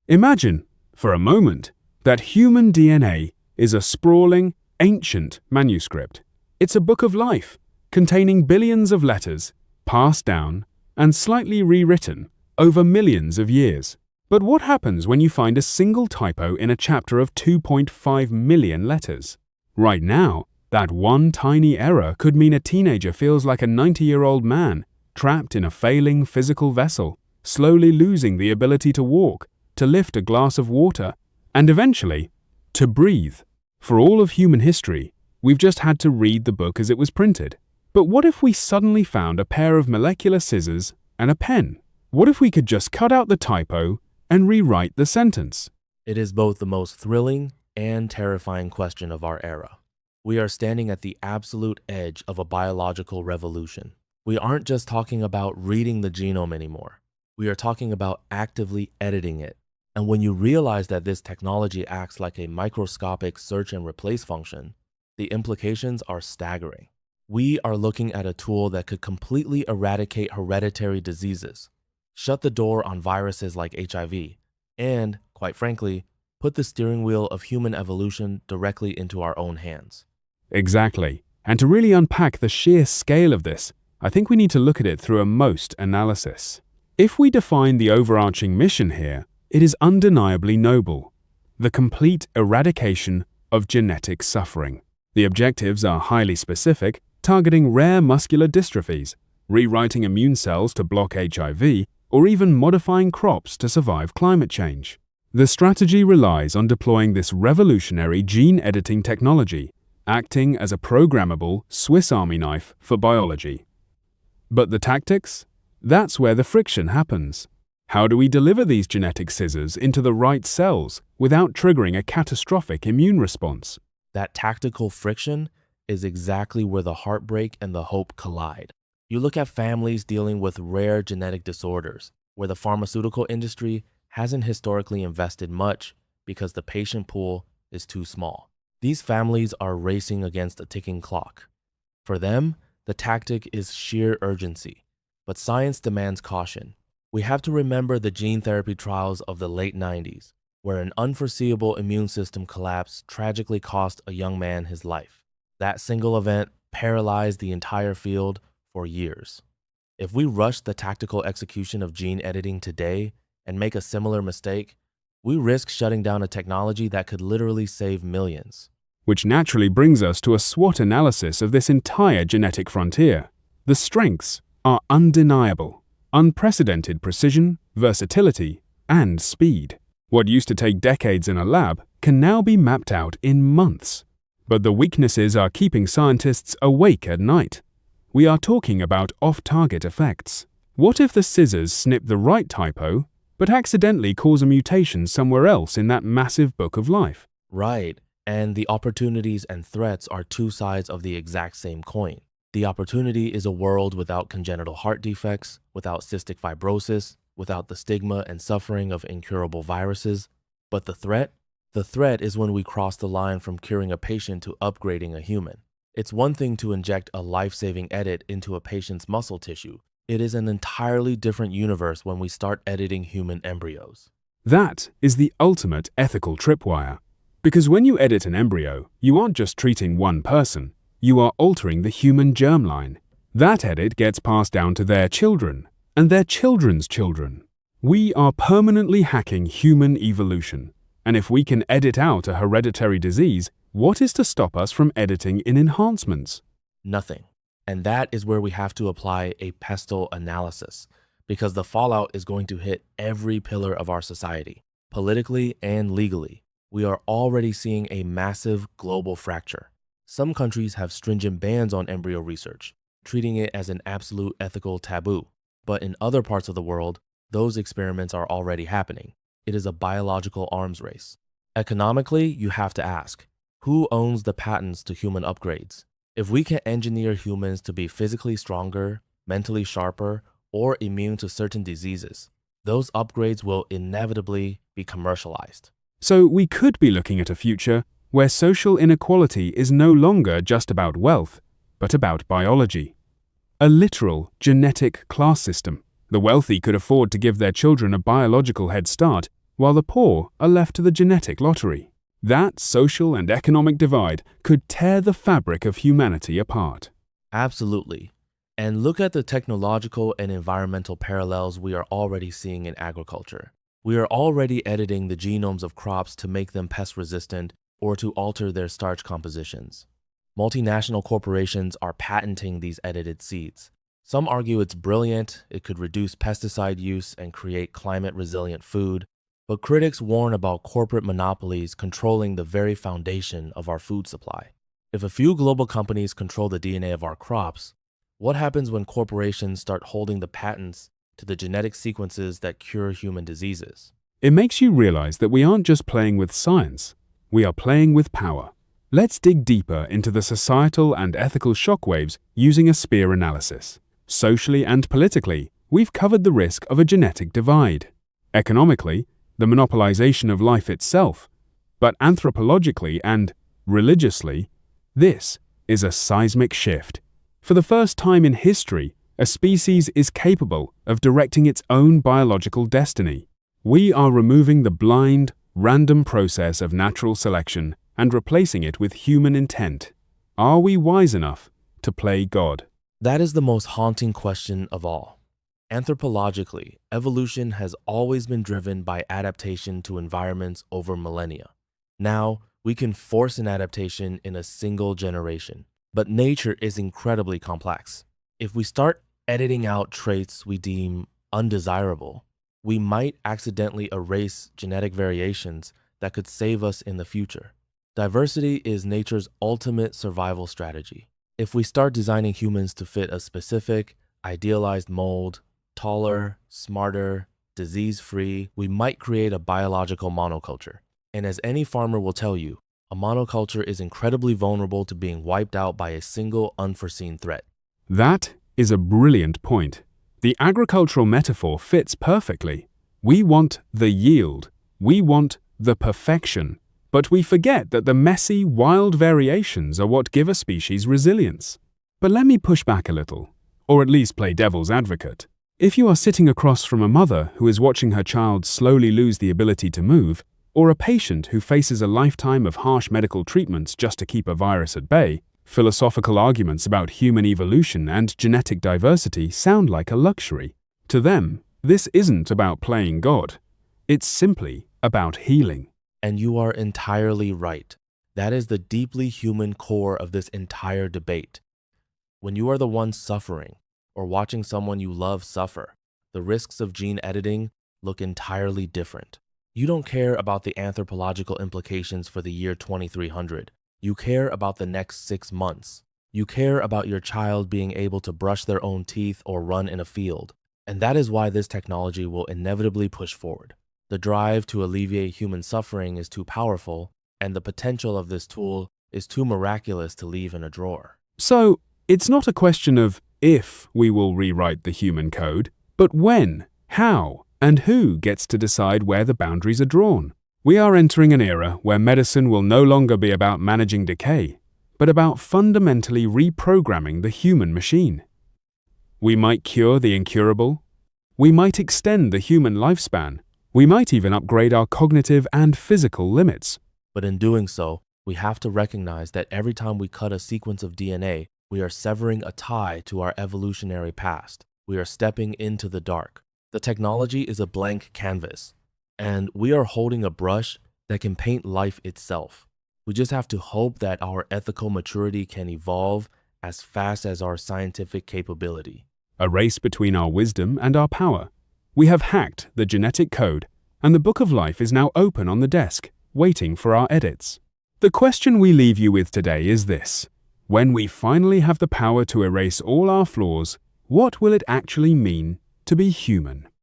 Imagine, for a moment, that human DNA is a sprawling, ancient manuscript. It's a book of life, containing billions of letters, passed down and slightly rewritten over millions of years. But what happens when you find a single typo in a chapter of 2.5 million letters? Right now, that one tiny error could mean a teenager feels like a 90-year-old man, trapped in a failing physical vessel, slowly losing the ability to walk, to lift a glass of water, and eventually, to breathe. For all of human history, we've just had to read the book as it was printed. But what if we suddenly found a pair of molecular scissors and a pen? What if we could just cut out the typo and rewrite the sentence? It is both the most thrilling and terrifying question of our era. We are standing at the absolute edge of a biological revolution. We aren't just talking about reading the genome anymore. We are talking about actively editing it. And when you realize that this technology acts like a microscopic search and replace function, the implications are staggering. We are looking at a tool that could completely eradicate hereditary diseases, shut the door on viruses like HIV, and, quite frankly, put the steering wheel of human evolution directly into our own hands. Exactly. And to really unpack the sheer scale of this, I think we need to look at it through a MOST analysis. If we define the overarching mission here, it is undeniably noble: the complete eradication of genetic suffering. The objectives are highly specific, targeting rare muscular dystrophies, rewriting immune cells to block HIV, or even modifying crops to survive climate change. The strategy relies on deploying this revolutionary gene editing technology, acting as a programmable Swiss Army knife for biology. But the tactics? That's where the friction happens. How do we deliver these genetic scissors into the right cells without triggering a catastrophic immune response? That tactical friction is exactly where the heartbreak and the hope collide. You look at families dealing with rare genetic disorders, where the pharmaceutical industry hasn't historically invested much because the patient pool is too small. These families are racing against a ticking clock. For them, the tactic is sheer urgency, but science demands caution. We have to remember the gene therapy trials of the late 90s, where an unforeseeable immune system collapse tragically cost a young man his life. That single event paralyzed the entire field for years. If we rush the tactical execution of gene editing today and make a similar mistake, we risk shutting down a technology that could literally save millions. Which naturally brings us to a SWOT analysis of this entire genetic frontier. The strengths are undeniable: unprecedented precision, versatility, and speed. What used to take decades in a lab can now be mapped out in months. But the weaknesses are keeping scientists awake at night. We are talking about off-target effects. What if the scissors snip the right typo, but accidentally cause a mutation somewhere else in that massive book of life? Right, and the opportunities and threats are two sides of the exact same coin. The opportunity is a world without congenital heart defects, without cystic fibrosis, without the stigma and suffering of incurable viruses. But the threat? The threat is when we cross the line from curing a patient to upgrading a human. It's one thing to inject a life-saving edit into a patient's muscle tissue. It is an entirely different universe when we start editing human embryos. That is the ultimate ethical tripwire. Because when you edit an embryo, you aren't just treating one person, you are altering the human germline. That edit gets passed down to their children, and their children's children. We are permanently hacking human evolution. And if we can edit out a hereditary disease, what is to stop us from editing in enhancements? Nothing. And that is where we have to apply a pestle analysis, because the fallout is going to hit every pillar of our society, politically and legally. We are already seeing a massive global fracture. Some countries have stringent bans on embryo research, treating it as an absolute ethical taboo. But in other parts of the world, those experiments are already happening. It is a biological arms race. Economically, you have to ask, who owns the patents to human upgrades? If we can engineer humans to be physically stronger, mentally sharper, or immune to certain diseases, those upgrades will inevitably be commercialized. So we could be looking at a future where social inequality is no longer just about wealth, but about biology. A literal genetic class system. The wealthy could afford to give their children a biological head start, while the poor are left to the genetic lottery. That social and economic divide could tear the fabric of humanity apart. Absolutely. And look at the technological and environmental parallels we are already seeing in agriculture. We are already editing the genomes of crops to make them pest resistant or to alter their starch compositions. Multinational corporations are patenting these edited seeds. Some argue it's brilliant, it could reduce pesticide use and create climate-resilient food, but critics warn about corporate monopolies controlling the very foundation of our food supply. If a few global companies control the DNA of our crops, what happens when corporations start holding the patents to the genetic sequences that cure human diseases? It makes you realize that we aren't just playing with science, we are playing with power. Let's dig deeper into the societal and ethical shockwaves using a spear analysis. Socially and politically, we've covered the risk of a genetic divide. Economically, the monopolization of life itself. But anthropologically and religiously, this is a seismic shift. For the first time in history, a species is capable of directing its own biological destiny. We are removing the blind, random process of natural selection and replacing it with human intent. Are we wise enough to play God? That is the most haunting question of all. Anthropologically, evolution has always been driven by adaptation to environments over millennia. Now, we can force an adaptation in a single generation. But nature is incredibly complex. If we start editing out traits we deem undesirable, we might accidentally erase genetic variations that could save us in the future. Diversity is nature's ultimate survival strategy. If we start designing humans to fit a specific, idealized mold, taller, smarter, disease-free, we might create a biological monoculture. And as any farmer will tell you, a monoculture is incredibly vulnerable to being wiped out by a single unforeseen threat. That is a brilliant point. The agricultural metaphor fits perfectly. We want the yield. We want the perfection. But we forget that the messy, wild variations are what give a species resilience. But let me push back a little, or at least play devil's advocate. If you are sitting across from a mother who is watching her child slowly lose the ability to move, or a patient who faces a lifetime of harsh medical treatments just to keep a virus at bay, philosophical arguments about human evolution and genetic diversity sound like a luxury. To them, this isn't about playing God. It's simply about healing. And you are entirely right. That is the deeply human core of this entire debate. When you are the one suffering, or watching someone you love suffer, the risks of gene editing look entirely different. You don't care about the anthropological implications for the year 2300. You care about the next 6 months. You care about your child being able to brush their own teeth or run in a field. And that is why this technology will inevitably push forward. The drive to alleviate human suffering is too powerful, and the potential of this tool is too miraculous to leave in a drawer. So, it's not a question of if we will rewrite the human code, but when, how, and who gets to decide where the boundaries are drawn. We are entering an era where medicine will no longer be about managing decay, but about fundamentally reprogramming the human machine. We might cure the incurable. We might extend the human lifespan. We might even upgrade our cognitive and physical limits. But in doing so, we have to recognize that every time we cut a sequence of DNA, we are severing a tie to our evolutionary past. We are stepping into the dark. The technology is a blank canvas, and we are holding a brush that can paint life itself. We just have to hope that our ethical maturity can evolve as fast as our scientific capability. A race between our wisdom and our power. We have hacked the genetic code, and the Book of Life is now open on the desk, waiting for our edits. The question we leave you with today is this: when we finally have the power to erase all our flaws, what will it actually mean to be human?